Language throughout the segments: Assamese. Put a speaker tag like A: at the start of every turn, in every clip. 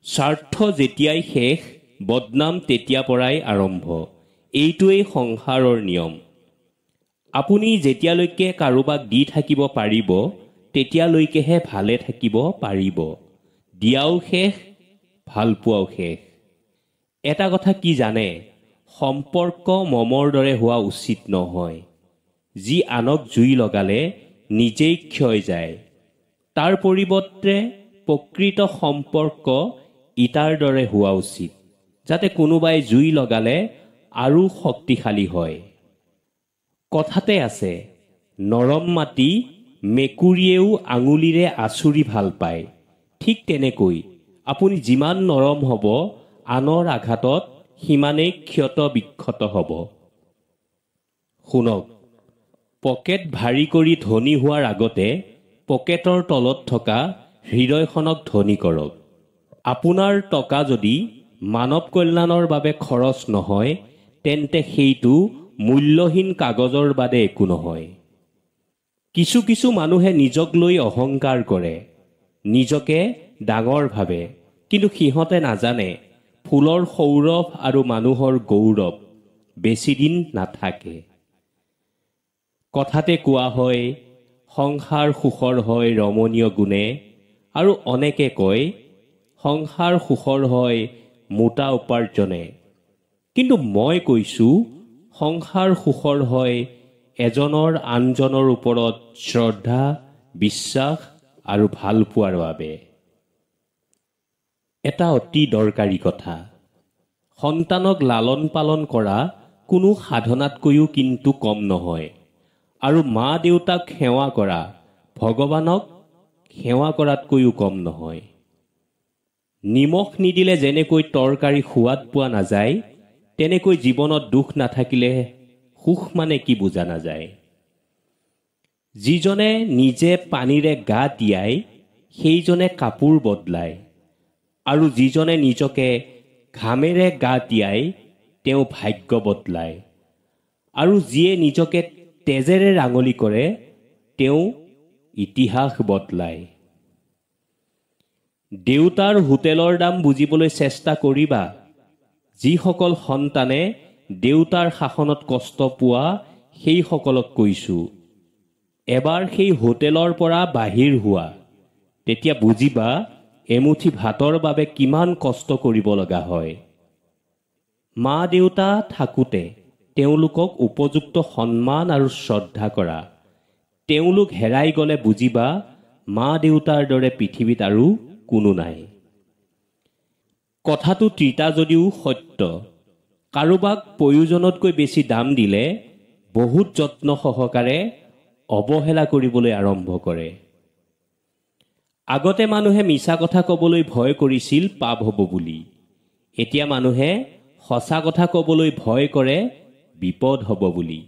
A: স্বাৰ্থ যেতিয়াই শেষ, বদনাম তেতিয়া পৰাই আৰম্ভ। এইটোৱেই সংসাৰৰ নিয়ম। আপুনি যেতিয়ালৈকে কাৰোবাক দি থাকিব পাৰিব, তেতিয়ালৈকেহে ভালে থাকিব পাৰিব। দিয়াও শেষ, ভালপোৱাও শেষ। এটা কথা কি জানে? সম্পৰ্ক মমৰ দৰে হোৱা উচিত নহয়। যি আনক জুই লগালে নিজেই ক্ষয় যায়। তাৰ পৰিৱৰ্তে প্ৰকৃত সম্পৰ্ক ইটাৰ দৰে হোৱা উচিত, যাতে কোনোবাই জুই লগালে আৰু শক্তিশালী হয়। কথাতে আছে, নৰম মাটি মেকুৰীয়েও আঙুলিৰে আঁচুৰি ভাল পায়। ঠিক তেনেকৈ আপুনি যিমান নৰম হ'ব, আনৰ আঘাতত সিমানেই ক্ষত বিক্ষত হ'ব। শুনক, পকেট ভাৰী কৰি ধনী হোৱাৰ আগতে পকেটৰ তলত থকা হৃদয়খনক ধনী কৰক। আপোনাৰ টকা যদি মানৱ কল্যাণৰ বাবে খৰচ নহয়, তেন্তে সেইটো মূল্যহীন কাগজৰ বাদে একো নহয়। কিছু মানুহে নিজক লৈ অহংকাৰ কৰে, নিজকে ডাঙৰ ভাবে, কিন্তু সিহঁতে নাজানে ফুলৰ সৌৰভ আৰু মানুহৰ গৌৰৱ বেছিদিন নাথাকে। কথাতে কোৱা হয়, সংসাৰ সুখৰ হয় ৰমণীয় গুণে, আৰু অনেকে কয় সংসাৰ সুখৰ হয় মোটা উপাৰ্জনে। কিন্তু মই কৈছোঁ, সংসাৰ সুখৰ হয় এজনৰ আনজনৰ ওপৰত শ্ৰদ্ধা, বিশ্বাস আৰু ভালপোৱাৰ বাবে। এটা অতি দৰকাৰী কথা, সন্তানক লালন পালন কৰা কোনো সাধনাতকৈও কিন্তু কম নহয়। আৰু মা দেউতাক সেৱা কৰা ভগৱানক সেৱা কৰাতকৈও কম নহয়। নিমখ নিদিলে যেনেকৈ তৰকাৰী সোৱাদ পোৱা নাযায়, তেনেকৈ জীৱনত দুখ নাথাকিলে সুখ মানে কি বুজা নাযায়। যিজনে নিজে পানীৰে গা তিয়াই, সেইজনে কাপোৰ বদলায়, আৰু যিজনে নিজকে ঘামেৰে গা তিয়াই, তেওঁ ভাগ্য বদলায়। আৰু যিয়ে নিজকে তেজেৰে ৰাঙলি কৰে, তেওঁ ইতিহাস বদলায়। দেউতাৰ হোটেলৰ দাম বুজিবলৈ চেষ্টা কৰিবা। যিসকল সন্তানে দেউতাৰ শাসনত কষ্ট পোৱা, সেইসকলক কৈছোঁ, এবাৰ সেই হোটেলৰ পৰা বাহিৰ হোৱা, তেতিয়া বুজিবা এমুঠি ভাতৰ বাবে কিমান কষ্ট কৰিব লগা হয়। মা দেউতা থাকোঁতে তেওঁলোকক উপযুক্ত সন্মান আৰু শ্ৰদ্ধা কৰা। তেওঁলোক হেৰাই গ'লে বুজিবা মা দেউতাৰ দৰে পৃথিৱীত আৰু কোনো নাই। কথাটো তিতা যদিও সত্য। কাৰোবাক প্ৰয়োজনতকৈ বেছি দাম দিলে বহুত যত্ন সহকাৰে অৱহেলা কৰিবলৈ আৰম্ভ কৰে। আগতে মানুহে মিছা কথা ক'বলৈ ভয় কৰিছিল পাপ হ'ব বুলি। এতিয়া মানুহে সঁচা কথা ক'বলৈ ভয় কৰে বিপদ হ'ব বুলি।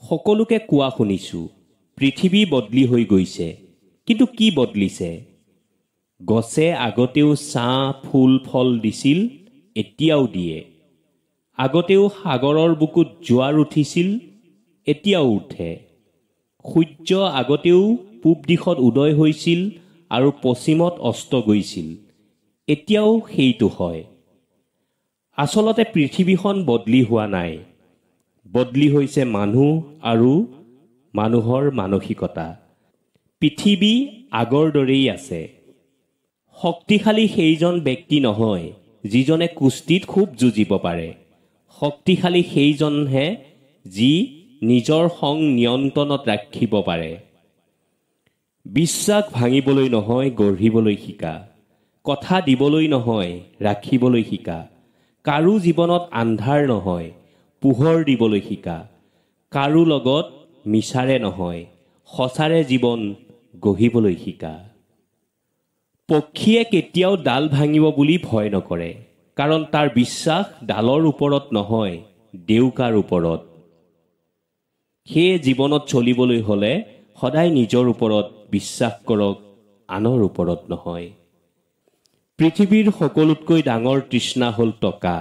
A: সকলোকে কোৱা শুনিছোঁ, পৃথিৱী বদলি হৈ গৈছে। কিন্তু কি বদলিছে? গছে আগতেও ছাঁ ফুল ফল দিছিল, এতিয়াও দিয়ে। আগতেও সাগৰৰ বুকুত জোৱাৰ উঠিছিল, এতিয়াও উঠে। সূৰ্য আগতেও পূব দিশত উদয় হৈছিল আৰু পশ্চিমত অস্ত গৈছিল, এতিয়াও সেইটো হয়। আচলতে পৃথিৱীখন বদলি হোৱা নাই, বদলি হৈছে মানুহ আৰু মানুহৰ মানসিকতা। পৃথিৱী আগৰ দৰেই আছে। শক্তিশালী সেইজন ব্যক্তি নহয় যিজনে কুস্তিত খুব যুঁজিব পাৰে। শক্তিশালী সেইজনহে যি নিজৰ খং নিয়ন্ত্ৰণত ৰাখিব পাৰে। বিশ্বাস ভাঙিবলৈ নহয়, গঢ়িবলৈ শিকা। কথা দিবলৈ নহয়, ৰাখিবলৈ শিকা। কাৰো জীৱনত আন্ধাৰ নহয়, পোহৰ দিবলৈ শিকা। কাৰো লগত মিছাৰে নহয়, সঁচাৰে জীৱন গঢ়িবলৈ শিকা। পক্ষীয়ে কেতিয়াও ডাল ভাঙিব বুলি ভয় নকৰে, কাৰণ তাৰ বিশ্বাস ডালৰ ওপৰত নহয়, ডেউকাৰ ওপৰত। সেয়ে জীৱনত চলিবলৈ হ'লে সদায় নিজৰ ওপৰত বিশ্বাস কৰক, আনৰ ওপৰত নহয়। পৃথিৱীৰ সকলোতকৈ ডাঙৰ তৃষ্ণা হ'ল টকা,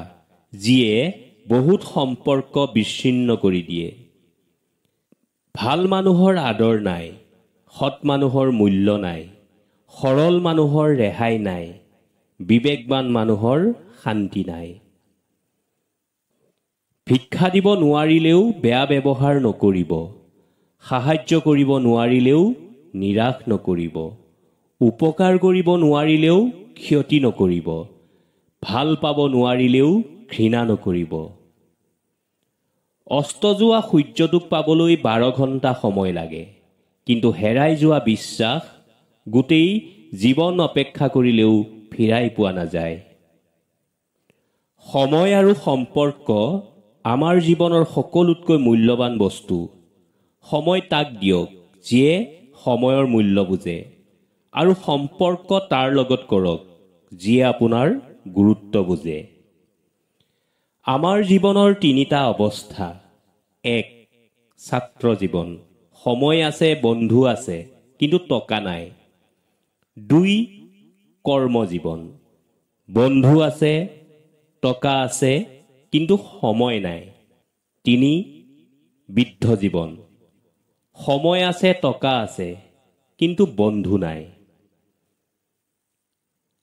A: যিয়ে বহুত সম্পৰ্ক বিচ্ছিন্ন কৰি দিয়ে। ভাল মানুহৰ আদৰ নাই, সৎ মানুহৰ মূল্য নাই, সৰল মানুহৰ ৰেহাই নাই, বিবেকবান মানুহৰ শান্তি নাই। ভিক্ষা দিব নোৱাৰিলেও বেয়া ব্যৱহাৰ নকৰিব, সাহায্য কৰিব নোৱাৰিলেও নিৰাশ নকৰিব, উপকাৰ কৰিব নোৱাৰিলেও ক্ষতি নকৰিব, ভাল পাব নোৱাৰিলেও ঘৃণা নকৰিব। অস্ত যোৱা সূৰ্যটোক পাবলৈ 12 ঘণ্টা সময় লাগে, কিন্তু হেৰাই যোৱা বিশ্বাস গোটেই জীৱন অপেক্ষা কৰিলেও ফিৰাই পোৱা নাযায়। সময় আৰু সম্পৰ্ক আমাৰ জীৱনৰ সকলোতকৈ মূল্যৱান বস্তু। সময় তাক দিয়ক যিয়ে সময়ৰ মূল্য বুজে, আৰু সম্পৰ্ক তাৰ লগত কৰক যিয়ে আপোনাৰ গুৰুত্ব বুজে। আমাৰ জীৱনৰ 3টা অৱস্থা। 1. ছাত্ৰ জীৱন। সময় আছে, বন্ধু আছে, কিন্তু টকা নাই। 2. কৰ্মজীৱন। বন্ধু আছে, টকা আছে, কিন্তু সময় নাই। 3. বৃদ্ধ জীৱন। সময় আছে, টকা আছে, কিন্তু বন্ধু নাই।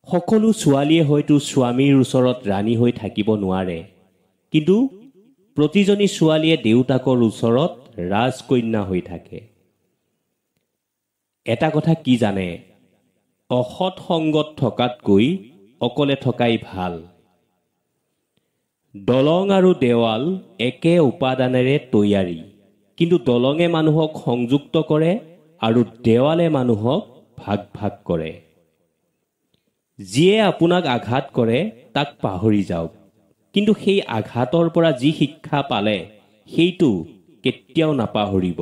A: সকলো ছোৱালীয়ে হয়তো স্বামীৰ ওচৰত ৰাণী হৈ থাকিব নোৱাৰে, কিন্তু প্ৰতিজনী ছোৱালীয়ে দেউতাকৰ ওচৰত ৰাজকন্যা হৈ থাকে। এটা কথা কি জানে? অসৎ সংগত থকাতকৈ অকলে থকাই ভাল। দলং আৰু দেৱাল একে উপাদানেৰে তৈয়াৰী, কিন্তু দলঙে মানুহক সংযুক্ত কৰে আৰু দেৱালে মানুহক ভাগ ভাগ কৰে। যিয়ে আপোনাক আঘাত কৰে তাক পাহৰি যাওক, কিন্তু সেই আঘাতৰ পৰা যি শিক্ষা পালে সেইটো কেতিয়াও নাপাহৰিব।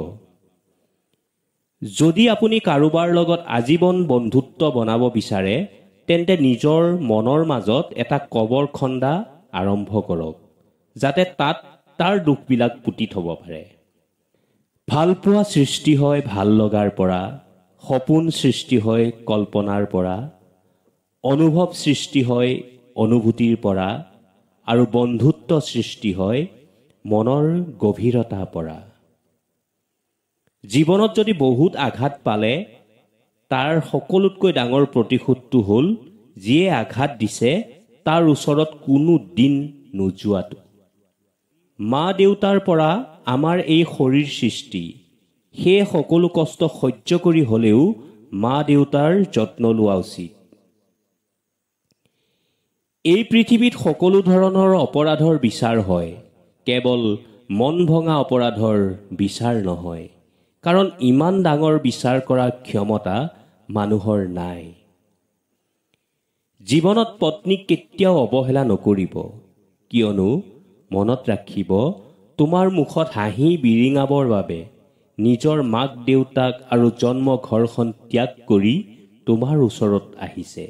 A: যদি আপুনি কাৰোবাৰ লগত আজীৱন বন্ধুত্ব বনাব বিচাৰে, তেন্তে নিজৰ মনৰ মাজত এটা কবৰ খন্দা আৰম্ভ কৰক, যাতে তাত তাৰ দুখবিলাক পুতি থব পাৰে। ভালপোৱা সৃষ্টি হয় ভাল লগাৰ পৰা, সপোন সৃষ্টি হয় কল্পনাৰ পৰা, অনুভৱ সৃষ্টি হয় অনুভূতিৰ পৰা, আৰু বন্ধুত্ব সৃষ্টি হয় মনৰ গভীৰতাৰ পৰা। জীৱনত যদি বহুত আঘাত পালে, তাৰ সকলোতকৈ ডাঙৰ প্ৰতিশোধটো হ'ল যিয়ে আঘাত দিছে তাৰ ওচৰত কোনো দিন নোযোৱাটো। মা দেউতাৰ পৰা আমাৰ এই শৰীৰ সৃষ্টি, সেই সকলো কষ্ট সহ্য কৰি হ'লেও মা দেউতাৰ যত্ন লোৱা উচিত। এই পৃথিৱীত সকলো ধৰণৰ অপৰাধৰ বিচাৰ হয়, কেৱল মন ভঙা অপৰাধৰ বিচাৰ নহয়, কাৰণ ইমান ডাঙৰ বিচাৰ কৰাৰ ক্ষমতা মানুহৰ নাই। জীৱনত পত্নীক কেতিয়াও অৱহেলা নকৰিব, কিয়নো মনত ৰাখিব তোমাৰ মুখত হাঁহি বিৰিঙাবৰ বাবে নিজৰ মাক দেউতাক আৰু জন্ম ঘৰখন ত্যাগ কৰি তোমাৰ ওচৰত আহিছে।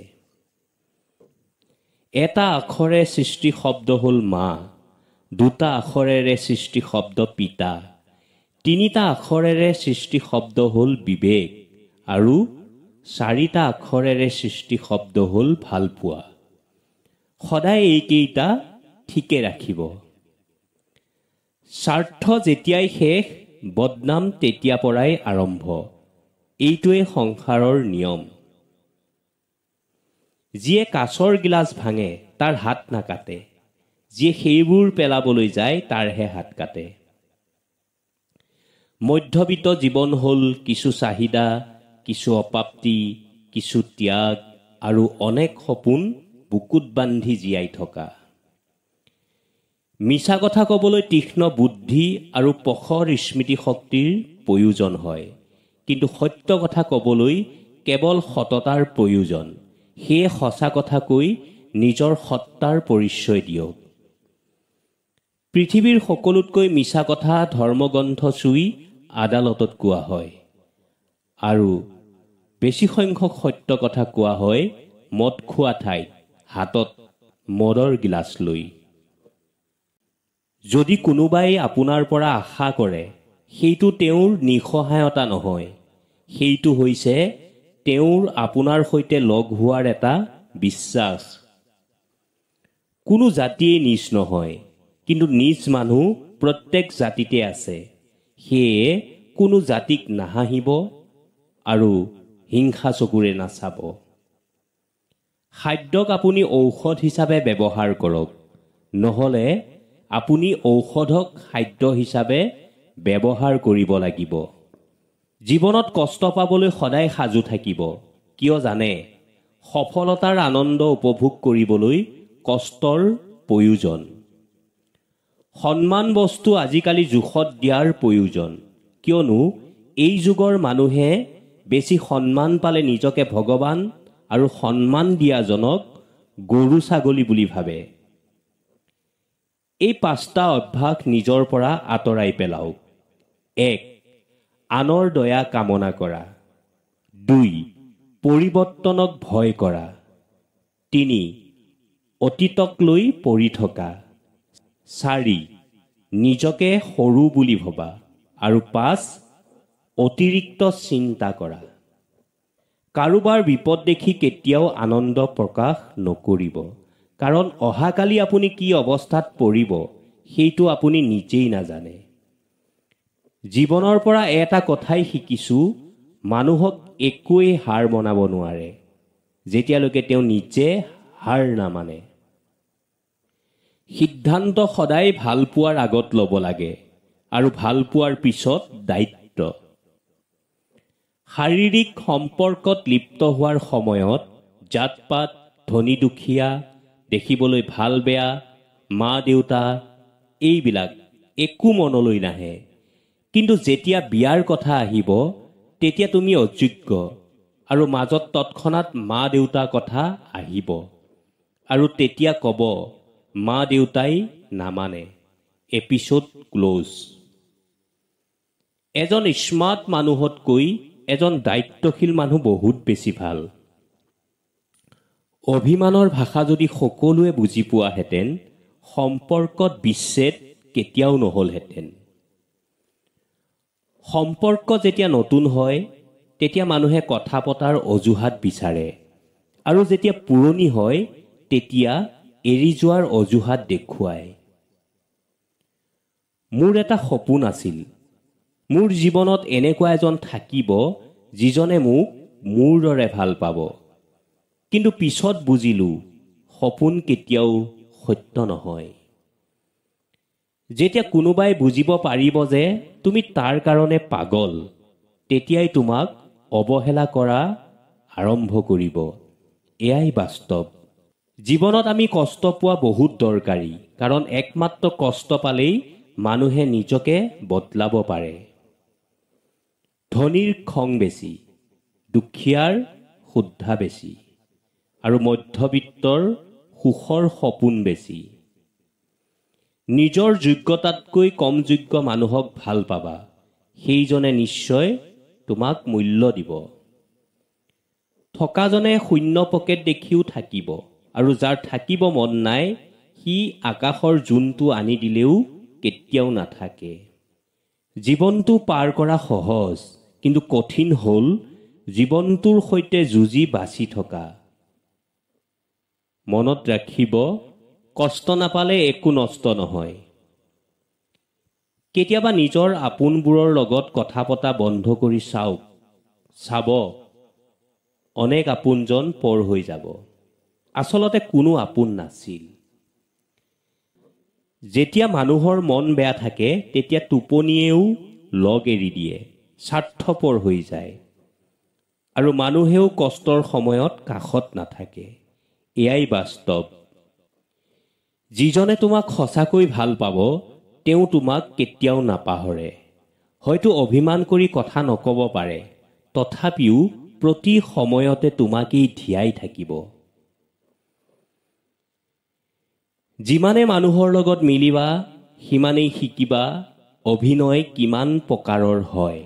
A: এটা আখৰে সৃষ্টি শব্দ হ'ল মা, 2টা আখৰেৰে সৃষ্টি শব্দ পিতা, 3টা আখৰেৰে সৃষ্টি শব্দ হ'ল বিবেক, আৰু 4টা আখৰেৰে সৃষ্টি শব্দ হ'ল ভালপোৱা। সদায় এইকেইটা ঠিকে ৰাখিব। স্বাৰ্থ যেতিয়াই শেষ, বদনাম তেতিয়া পৰাই আৰম্ভ। এইটোৱে সংসাৰৰ নিয়ম। যিয়ে কাঁচৰ গিলাচ ভাঙে তাৰ হাত নাকাটে, যিয়ে সেইবোৰ পেলাবলৈ যায় তাৰহে হাত কাটে। মধ্যবিত্ত জীৱন হ'ল কিছু চাহিদা, কিছু অপাপ্তি, কিছু ত্যাগ আৰু অনেক সপোন বুকুত বান্ধি জীয়াই থকা। মিছা কথা ক'বলৈ তীক্ষ্ণ বুদ্ধি আৰু প্ৰখৰ স্মৃতি শক্তিৰ প্ৰয়োজন হয়, কিন্তু সত্য কথা ক'বলৈ কেৱল সততাৰ প্ৰয়োজন। সেয়ে সঁচা কথা কৈ নিজৰ সত্তাৰ পৰিচয় দিয়ক। পৃথিৱীৰ সকলোতকৈ মিছা কথা ধৰ্মগ্ৰন্থ চুই আদালতত কোৱা হয়, আৰু বেছি সংখ্যক সত্য কথা কোৱা হয় মদ খোৱা ঠাইত হাতত মদৰ গিলাচ লৈ। যদি কোনোবাই আপোনাৰ পৰা আশা কৰে, সেইটো তেওঁৰ নিঃসহায়তা নহয়, সেইটো হৈছে তেওঁৰ আপোনাৰ সৈতে লগ হোৱাৰ এটা বিশ্বাস। কোনো জাতিয়ে নিজ নহয়, কিন্তু নিজ মানুহ প্ৰত্যেক জাতিতে আছে। সেয়ে কোনো জাতিক নাহাঁহিব আৰু হিংসা চকুৰে নাচাব। খাদ্যক আপুনি ঔষধ হিচাপে ব্যৱহাৰ কৰক, নহ'লে আপুনি ঔষধক খাদ্য হিচাপে ব্যৱহাৰ কৰিব লাগিব। জীৱনত কষ্ট পাবলৈ সদায় সাজু থাকিব, কিয় জানে? সফলতাৰ আনন্দ উপভোগ কৰিবলৈ কষ্টৰ প্ৰয়োজন। সন্মান বস্তু আজিকালি জোখত দিয়াৰ প্ৰয়োজন, কিয়নো এই যুগৰ মানুহে বেছি সন্মান পালে নিজকে ভগৱান আৰু সন্মান দিয়াজনক গৰু ছাগলী বুলি ভাবে। এই 5টা অভ্যাস নিজৰ পৰা আঁতৰাই পেলাওক। 1. আনৰ দয়া কামনা কৰা। 2. পৰিৱৰ্তনক ভয় কৰা। 3. অতীতক লৈ পৰি থকা। 4. নিজকে সৰু বুলি ভবা। আৰু 5. অতিৰিক্ত চিন্তা কৰা। কাৰোবাৰ বিপদ দেখি কেতিয়াও আনন্দ প্ৰকাশ নকৰিব, কাৰণ অহাকালি আপুনি কি অৱস্থাত পৰিব সেইটো আপুনি নিজেই নাজানে। জীৱনৰ পৰা এটা কথাই শিকিছোঁ, মানুহক একোৱেই হাৰ মনাব নোৱাৰে যেতিয়ালৈকে তেওঁ নিজে হাৰ নামানে। সিদ্ধান্ত সদায় ভাল পোৱাৰ আগত ল'ব লাগে আৰু ভাল পোৱাৰ পিছত দায়িত্ব। শাৰীৰিক সম্পৰ্কত লিপ্ত হোৱাৰ সময়ত জাত পাত, ধনী দুখীয়া, দেখিবলৈ ভাল বেয়া, মা দেউতা এইবিলাক একো মনলৈ নাহে। কিন্তু যেতিয়া বিয়াৰ কথা আহিব তেতিয়া তুমি অযোগ্য, আৰু মাজত তৎক্ষণাত মা দেউতাৰ কথা আহিব, আৰু তেতিয়া ক'ব মা দেউতাই নামানে। Episode close. এজন স্মাৰ্ট মানুহতকৈ এজন দায়িত্বশীল মানুহ বহুত বেছি ভাল। অভিমানৰ ভাষা যদি সকলোৱে বুজি পোৱাহেঁতেন, সম্পৰ্কত বিচ্ছেদ কেতিয়াও নহ'লহেঁতেন। সম্পৰ্ক যেতিয়া নতুন হয় তেতিয়া মানুহে কথা পতাৰ অজুহাত বিচাৰে, আৰু যেতিয়া পুৰণি হয় তেতিয়া এৰি যোৱাৰ অজুহাত দেখুৱায়। মোৰ এটা সপোন আছিল, মোৰ জীৱনত এনেকুৱা এজন থাকিব যিজনে মোক মোৰ দৰে ভাল পাব। কিন্তু পিছত বুজিলোঁ সপোন কেতিয়াও সত্য নহয়। যেতিয়া কোনোবাই বুজিব পাৰিব যে তুমি তাৰ কাৰণে পাগল, তেতিয়াই তোমাক অৱহেলা কৰা আৰম্ভ কৰিব। এয়াই বাস্তৱ। জীৱনত আমি কষ্ট পোৱা বহুত দৰকাৰী, কাৰণ একমাত্ৰ কষ্ট পালেই মানুহে নিজকে বদলাব পাৰে। ধনীৰ খং বেছি, দুখীয়াৰ শুদ্ধা বেছি, আৰু মধ্যবিত্তৰ সুখৰ সপোন বেছি। নিজৰ যোগ্যতাতকৈ কম যোগ্য মানুহক ভাল পাবা, সেইজনে নিশ্চয় তোমাক মূল্য দিব। থকাজনে শূন্য পকেট দেখিও থাকিব, আৰু যাৰ থাকিব মন নাই সি আকাশৰ জোনটো আনি দিলেও কেতিয়াও নাথাকে। জীৱনটো পাৰ কৰা সহজ, কিন্তু কঠিন হ'ল জীৱনটোৰ সৈতে যুঁজি বাচি থকা। মনত ৰাখিব, কষ্ট নাপালে একো নষ্ট নহয়। কেতিয়াবা নিজৰ আপোনবোৰৰ লগত কথা পতা বন্ধ কৰি চাব, অনেক আপোনজন পৰ হৈ যাব। আচলতে কোনো আপোন নাছিল। যেতিয়া মানুহৰ মন বেয়া থাকে তেতিয়া টোপনিয়েও লগ এৰি দিয়ে, স্বাৰ্থপৰ হৈ যায়, আৰু মানুহেও কষ্টৰ সময়ত কাষত নাথাকে। এয়াই বাস্তৱ। যিজনে তোমাক সঁচাকৈ ভাল পাব তেওঁ তোমাক কেতিয়াও নাপাহৰে। হয়তো অভিমান কৰি কথা নক'ব পাৰে, তথাপিও প্ৰতি সময়তে তোমাকেই ধিয়াই থাকিব। যিমানে মানুহৰ লগত মিলিবা সিমানেই শিকিবা অভিনয় কিমান প্ৰকাৰৰ হয়।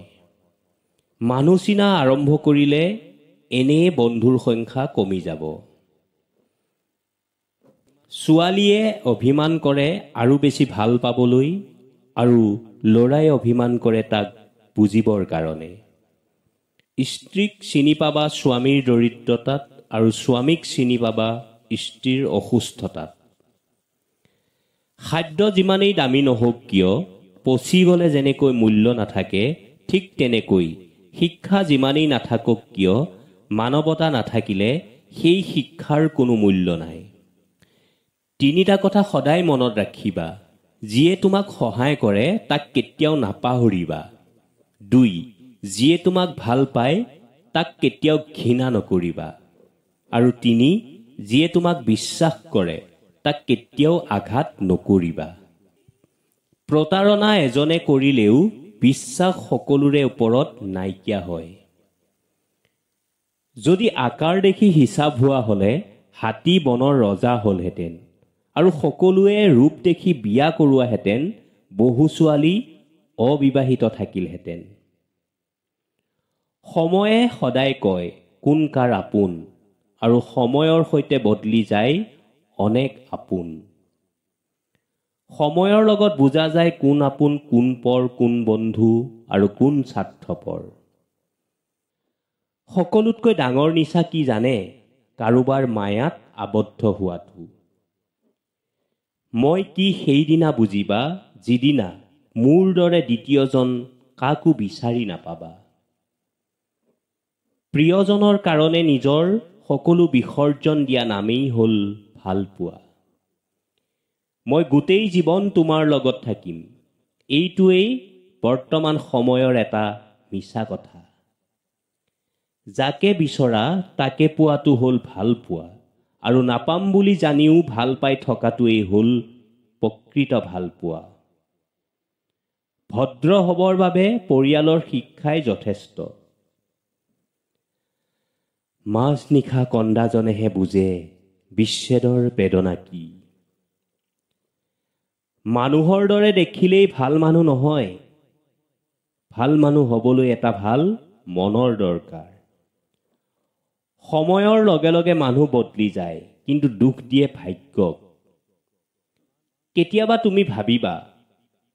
A: মানুহ চিনা আৰম্ভ কৰিলে এনেয়ে বন্ধুৰ সংখ্যা কমি যাব। ছোৱালীয়ে অভিমান কৰে আৰু বেছি ভাল পাবলৈ, আৰু ল'ৰাই অভিমান কৰে তাক বুজিবৰ কাৰণে। স্ত্ৰীক চিনি পাবা স্বামীৰ দৰিদ্ৰতাত, আৰু স্বামীক চিনি পাবা স্ত্ৰীৰ অসুস্থতাত। খাদ্য যিমানেই দামী নহওক কিয়, পচি গ'লে যেনেকৈ মূল্য নাথাকে, ঠিক তেনেকৈ শিক্ষা যিমানেই নাথাকক কিয় মানৱতা নাথাকিলে সেই শিক্ষাৰ কোনো মূল্য নাই। তিনিটা কথা সদায় মনত ৰাখিবা। যিয়ে তোমাক সহায় কৰে তাক কেতিয়াও নাপাহৰিবা। 2, যিয়ে তোমাক ভাল পায় তাক কেতিয়াও ঘৃণা নকৰিবা। আৰু 3, যিয়ে তোমাক বিশ্বাস কৰে তাক কেতিয়াও আঘাত নকৰিবা। প্ৰতাৰণা এজনে কৰিলেও বিশ্বাস সকলোৰে ওপৰত নাইকিয়া হয়। যদি আকাৰ দেখি হিচাপ হোৱা হলে হাতী বনৰ ৰজা হলহেঁতেন, আৰু সকলোৱে ৰূপ দেখি বিয়া কৰোৱাহেঁতেন বহু ছোৱালী অবিবাহিত থাকিলহেঁতেন। সময়ে সদায় কয় কোন কাৰ আপোন, আৰু সময়ৰ সৈতে বদলি যায় অনেক আপোন। সময়ৰ লগত বুজা যায় কোন আপোন, কোন পৰ, কোন বন্ধু আৰু কোন স্বাৰ্থপৰ। সকলোতকৈ ডাঙৰ নিচা কি জানে? কাৰোবাৰ মায়াত আবদ্ধ হোৱাটো। মই কি সেইদিনা বুজিবা যিদিনা মোৰ দৰে দ্বিতীয়জন কাকো বিচাৰি নাপাবা। প্ৰিয়জনৰ কাৰণে নিজৰ সকলো বিসৰ্জন দিয়া নামেই হ'ল ভাল পোৱা। মই গোটেই জীৱন তোমাৰ লগত থাকিম, এইটোৱেই বৰ্তমান সময়ৰ এটা মিছা কথা। যাকে বিচৰা তাকে পোৱাটো হ'ল ভাল পোৱা, আৰু নাপাম বুলি জানিও ভাল পাই থকাটোৱেই হ'ল প্ৰকৃত ভাল পোৱা। ভদ্ৰ হ'বৰ বাবে পৰিয়ালৰ শিক্ষাই যথেষ্ট। মাজনিশা কন্দাজনেহে বুজে বিচ্ছেদৰ বেদনা কি। মানুহৰ দৰে দেখিলেই ভাল মানুহ নহয়, ভাল মানুহ হ'বলৈ এটা ভাল মনৰ দৰকাৰ। সময়ৰ লগে লগে মানুহ বদলি যায়, কিন্তু দুখ দিয়ে ভাগ্যক। কেতিয়াবা তুমি ভাবিবা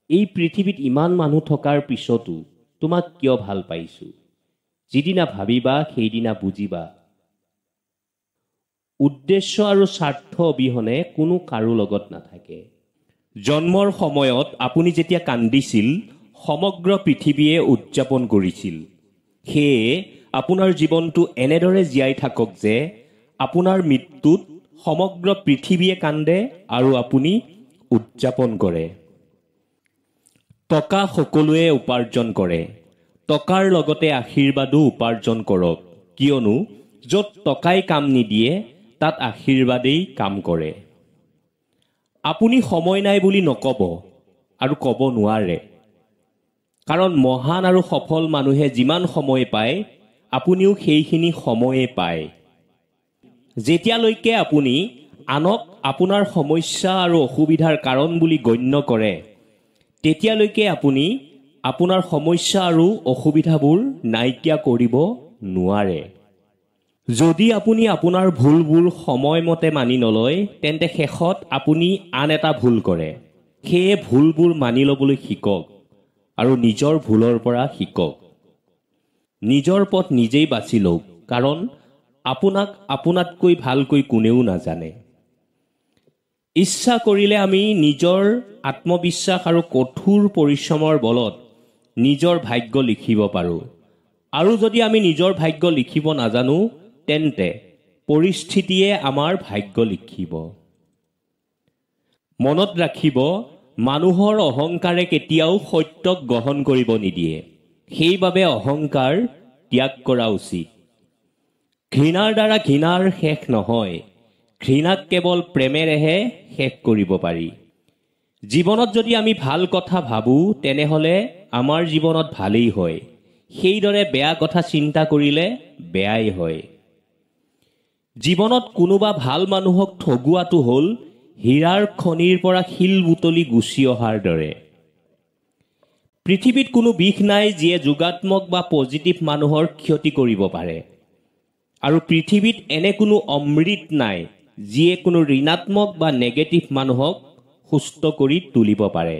A: এই পৃথিৱীত ইমান মানুহ থকাৰ পিছতো তোমাক কিয় ভাল পাইছো। যিদিনা ভাবিবা সেইদিনা বুজিবা উদ্দেশ্য আৰু স্বাৰ্থ অবিহনে কোনো কাৰো লগত নাথাকে। জন্মৰ সময়ত আপুনি যেতিয়া কান্দিছিল সমগ্ৰ পৃথিৱীয়ে উদযাপন কৰিছিল। সেয়ে আপোনাৰ জীৱনটো এনেদৰে জীয়াই থাকক যে আপোনাৰ মৃত্যুত সমগ্ৰ পৃথিৱীয়ে কান্দে আৰু আপুনি উদযাপন কৰে। টকা সকলোৱে উপাৰ্জন কৰে, টকাৰ লগতে আশীৰ্বাদো উপাৰ্জন কৰক, কিয়নো য'ত টকাই কাম নিদিয়ে তাত আশীৰ্বাদেই কাম কৰে। আপুনি সময় নাই বুলি নকব আৰু কব নোৱাৰে, কাৰণ মহান আৰু সফল মানুহে যিমান সময় পায় আপুনিও সেইখিনি সময়ে পায়। যেতিয়ালৈকে আপুনি আনক আপোনাৰ সমস্যা আৰু অসুবিধাৰ কাৰণ বুলি গণ্য কৰে, তেতিয়ালৈকে আপুনি আপোনাৰ সমস্যা আৰু অসুবিধাবোৰ নাইকিয়া কৰিব নোৱাৰে। যদি আপুনি আপোনাৰ ভুলবোৰ সময়মতে মানি নলয়, তেন্তে শেষত আপুনি আন এটা ভুল কৰে। সেয়ে ভুলবোৰ মানি ল'বলৈ শিকক আৰু নিজৰ ভুলৰ পৰা শিকক। নিজৰ পথ নিজেই বাছি লওক, কাৰণ আপোনাক আপোনাতকৈ ভালকৈ কোনেও নাজানে। ইচ্ছা কৰিলে আমি নিজৰ আত্মবিশ্বাস আৰু কঠোৰ পৰিশ্ৰমৰ বলত নিজৰ ভাগ্য লিখিব পাৰোঁ। আৰু যদি আমি নিজৰ ভাগ্য লিখিব নাজানো, তেন্তে পৰিস্থিতিয়ে আমাৰ ভাগ্য লিখিব। মনত ৰাখিব, মানুহৰ অহংকাৰে কেতিয়াও সত্যক গ্ৰহণ কৰিব নিদিয়ে। সেইবাবে অহংকাৰ ত্যাগ কৰা উচিত। ঘৃণাৰ দ্বাৰা ঘৃণাৰ শেষ নহয়, ঘৃণাক কেৱল প্ৰেমেৰেহে শেষ কৰিব পাৰি। জীৱনত যদি আমি ভাল কথা ভাবোঁ, তেনেহ'লে আমাৰ জীৱনত ভালেই হয়। সেইদৰে বেয়া কথা চিন্তা কৰিলে বেয়াই হয়। জীৱনত কোনোবা ভাল মানুহক ঠগোৱাটো হ'ল হীৰাৰ খনিৰ পৰা শিল বুটলি গুচি অহাৰ দৰে। পৃথিৱীত কোনো বিষ নাই যিয়ে যোগাত্মক বা পজিটিভ মানুহৰ ক্ষতি কৰিব পাৰে। আৰু পৃথিৱীত এনে কোনো অমৃত নাই যিয়ে কোনো ঋণাত্মক বা নেগেটিভ মানুহক সুস্থ কৰি তুলিব পাৰে।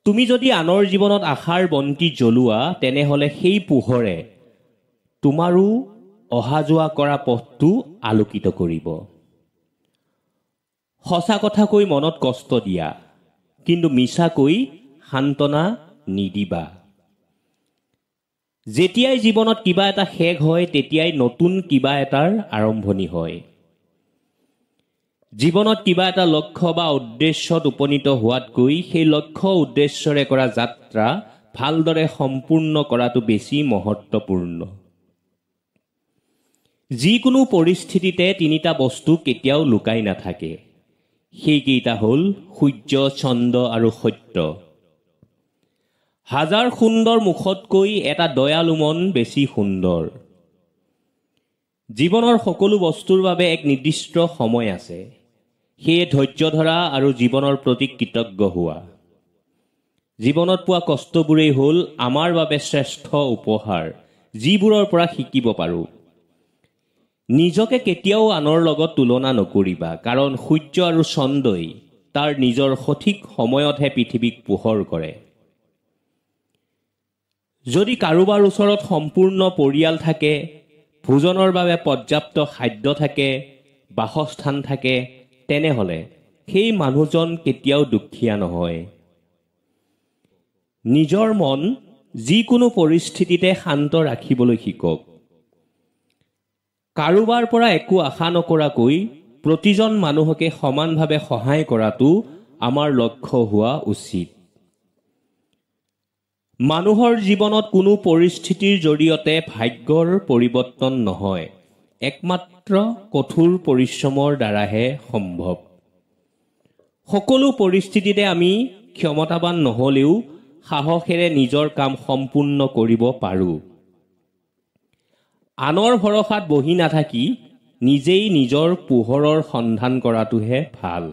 A: তুমি যদি আনৰ জীৱনত আশাৰ বন্তি জ্বলোৱা, তেনেহ'লে সেই পোহৰে তোমাৰো অহা যোৱা কৰা পথটো আলোকিত কৰিব। সঁচা কথা কৈ মনত কষ্ট দিয়া, কিন্তু মিছাকৈ সান্তনা নিদিবা। যেতিয়াই জীৱনত কিবা এটা শেষ হয় তেতিয়াই নতুন কিবা এটাৰ আৰম্ভণি হয়। জীৱনত কিবা এটা লক্ষ্য বা উদ্দেশ্যত উপনীত হোৱাতকৈ সেই লক্ষ্য উদ্দেশ্যৰে কৰা যাত্ৰা ভালদৰে সম্পূৰ্ণ কৰাটো বেছি মহত্বপূৰ্ণ। যিকোনো পৰিস্থিতিতে তিনিটা বস্তু কেতিয়াও লুকাই নাথাকে। সেইকেইটা হ'ল সূৰ্য, চন্দ্ৰ আৰু সত্য। হাজাৰ সুন্দৰ মুখতকৈ এটা দয়ালু মন বেছি সুন্দৰ। জীৱনৰ সকলো বস্তুৰ বাবে এক নিৰ্দিষ্ট সময় আছে। সেয়ে ধৈৰ্য ধৰা আৰু জীৱনৰ প্ৰতি কৃতজ্ঞ হোৱা। জীৱনত পোৱা কষ্টবোৰেই হ'ল আমাৰ বাবে শ্ৰেষ্ঠ উপহাৰ, যিবোৰৰ পৰা শিকিব পাৰোঁ। নিজকে কেতিয়াও আনৰ লগত তুলনা নকৰিবা, কাৰণ সূৰ্য আৰু চন্দ্ৰই তাৰ নিজৰ সঠিক সময়তহে পৃথিৱীক পোহৰ কৰে। যদি কাৰোবাৰ ওচৰত সম্পূৰ্ণ পৰিয়াল থাকে, ভোজনৰ বাবে পৰ্যাপ্ত খাদ্য থাকে, বাসস্থান থাকে, তেনেহ'লে সেই মানুহজন কেতিয়াও দুখীয়া নহয়। নিজৰ মন যিকোনো পৰিস্থিতিতে শান্ত ৰাখিবলৈ শিকক। কাৰোবাৰ পৰা একো আশা নকৰাকৈ প্ৰতিজন মানুহকে সমানভাৱে সহায় কৰাটো আমাৰ লক্ষ্য হোৱা উচিত। মানুহৰ জীৱনত কোনো পৰিস্থিতিৰ জৰিয়তে ভাগ্যৰ পৰিৱৰ্তন নহয়, একমাত্ৰ কঠোৰ পৰিশ্ৰমৰ দ্বাৰাহে সম্ভৱ। সকলো পৰিস্থিতিতে আমি ক্ষমতাৱান নহ'লেও সাহসেৰে নিজৰ কাম সম্পূৰ্ণ কৰিব পাৰোঁ। আনৰ ভৰসাত বহি নাথাকি নিজেই নিজৰ পোহৰৰ সন্ধান কৰাটোহে ভাল।